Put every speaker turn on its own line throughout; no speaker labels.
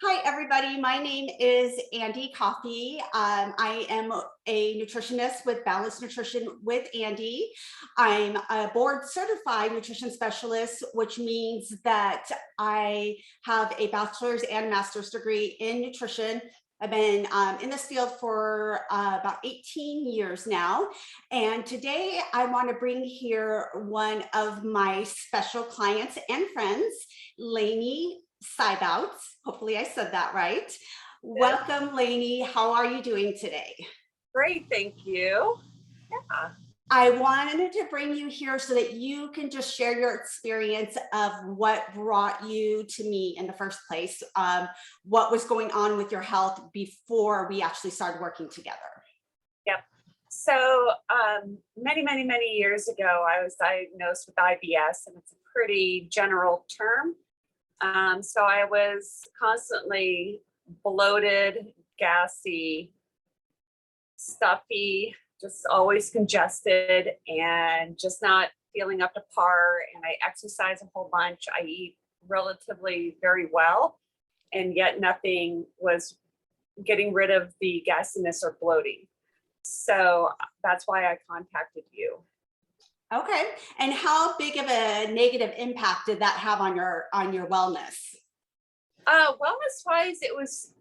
Hi, everybody. My name is Andy Coffey. I am a nutritionist with Balanced Nutrition with Andy. I'm a board certified nutrition specialist, which means that I have a bachelor's and master's degree in nutrition. I've been in this field for about 18 years now. And today I want to bring here one of my special clients and friends, Lanie. Hopefully I said that right.
Good.
Welcome, Lanie. How are you doing today?
Great, thank you. Yeah.
I wanted to bring you here so that you can just share your experience of what brought you to me in the first place. What was going on with your health before we actually started working together?
Yep. So many years ago, I was diagnosed with IBS, and it's a pretty general term. So I was constantly bloated, gassy, stuffy, just always congested, and just not feeling up to par. And I exercise a whole bunch. I eat relatively very well, and yet nothing was getting rid of the gassiness or bloating. So that's why I contacted you.
Okay. And how big of a negative impact did that have on your wellness?
Wellness wise, it was,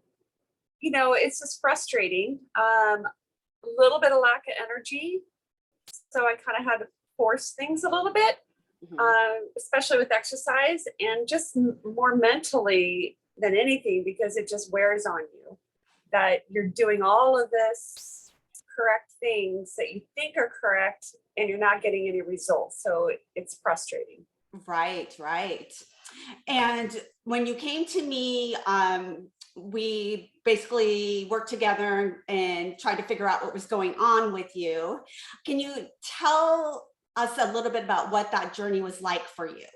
it's just frustrating. A little bit of lack of energy. So I kind of had to force things a little bit,
Mhm.
especially with exercise and just more mentally than anything, because it just wears on you that you're doing all of this correct things that you think are correct and you're not getting any results. So it's frustrating.
Right, right. And when you came to me, we basically worked together and tried to figure out what was going on with you. Can you tell us a little bit about what that journey was like for you?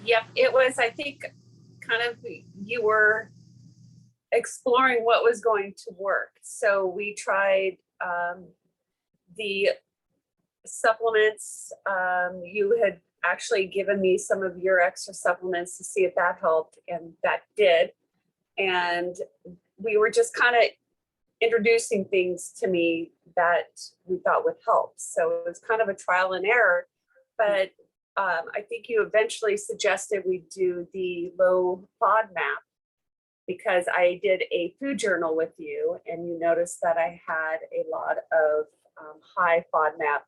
Yep. It was, I think, kind of you were exploring what was going to work. So we tried the supplements. You had actually given me some of your extra supplements to see if that helped, and that did. And we were just kind of introducing things to me that we thought would help. So it was kind of a trial and error. But I think you eventually suggested we do the low FOD map, because I did a food journal with you, and you noticed that I had a lot of high FODMAP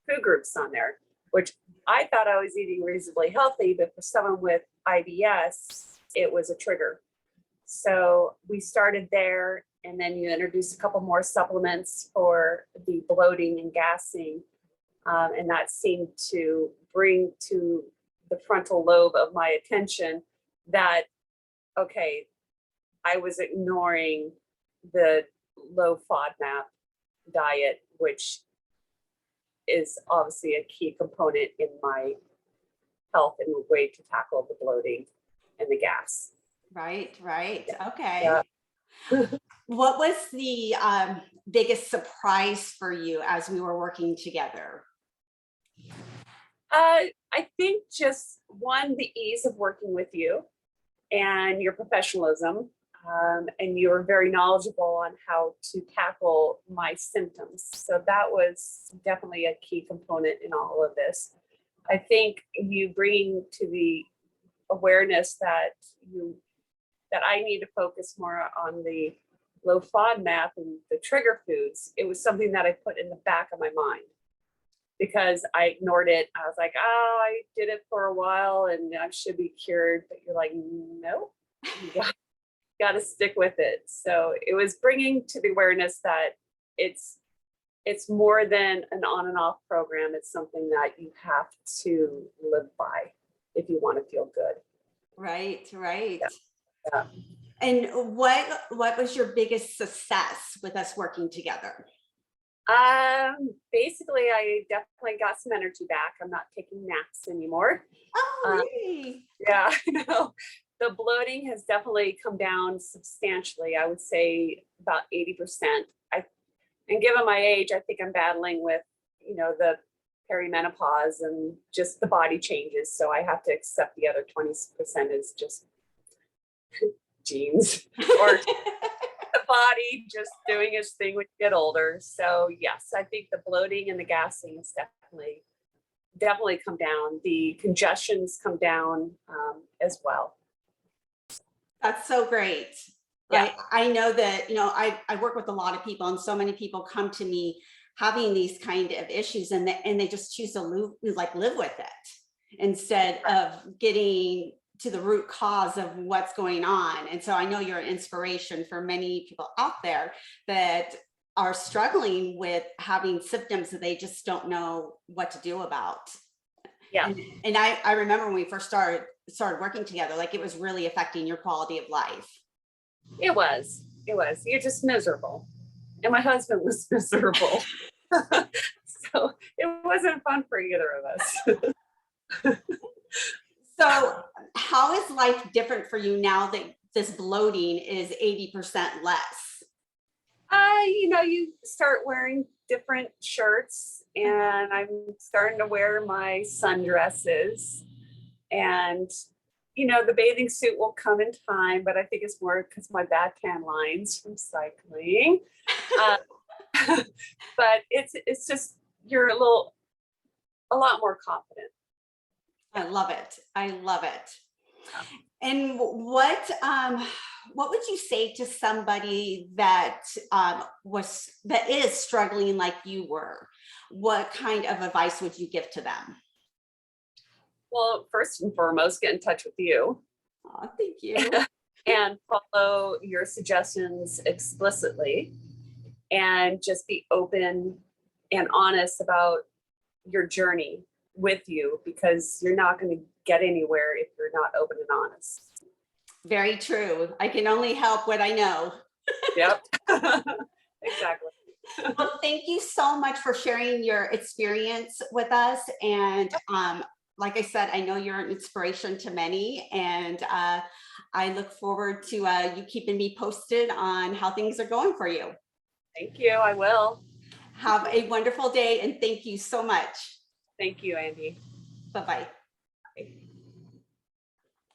food groups on there, which I thought I was eating reasonably healthy, but for someone with IBS, it was a trigger. So we started there, and then you introduced a couple more supplements for the bloating and gassing, and that seemed to bring to the frontal lobe of my attention that, okay, I was ignoring the low FODMAP diet, which is obviously a key component in my health and way to tackle the bloating and the gas.
Right, right.
Yeah.
Okay. What was the biggest surprise for you as we were working together?
I think just one, the ease of working with you and your professionalism. And you were very knowledgeable on how to tackle my symptoms. So that was definitely a key component in all of this. I think you bringing to the awareness that I need to focus more on the low FODMAP and the trigger foods. It was something that I put in the back of my mind because I ignored it. I was like, oh, I did it for a while and I should be cured. But you're like, no, you got to stick with it. So it was bringing to the awareness that it's more than an on and off program. It's something that you have to live by if you want to feel good.
Right, right.
Yeah.
And what was your biggest success with us working together?
Basically, I definitely got some energy back. I'm not taking naps anymore.
Oh,
Um,
really?
yeah, no, the bloating has definitely come down substantially. I would say about 80%. And given my age, I think I'm battling with, the perimenopause and just the body changes. So I have to accept the other 20% is just genes or the body just doing its thing when you get older. So yes, I think the bloating and the gassing is definitely come down. The congestions come down as well.
That's so great.
Yeah.
I know that, I work with a lot of people, and so many people come to me having these kind of issues, and they just choose to live with it instead of getting to the root cause of what's going on. And so I know you're an inspiration for many people out there that are struggling with having symptoms that they just don't know what to do about.
Yeah.
And I remember when we first started working together, like, it was really affecting your quality of life.
It was. You're just miserable. And my husband was miserable. So it wasn't fun for either of us.
So how is life different for you now that this bloating is 80% less?
You start wearing different shirts, and I'm starting to wear my sundresses, and the bathing suit will come in time, but I think it's more because my bad tan lines from cycling. But it's just you're a lot more confident.
I love it. I love it. And what would you say to somebody that is struggling like you were? What kind of advice would you give to them?
Well, first and foremost, get in touch with you.
Oh, thank you.
And follow your suggestions explicitly, and just be open and honest about your journey with you, because you're not going to get anywhere if you're not open and honest.
Very true. I can only help what I know.
Yep. Exactly.
Well, thank you so much for sharing your experience with us. And like I said, I know you're an inspiration to many, and I look forward to you keeping me posted on how things are going for you.
Thank you. I will.
Have a wonderful day, and thank you so much.
Thank you, Andy.
Bye-bye.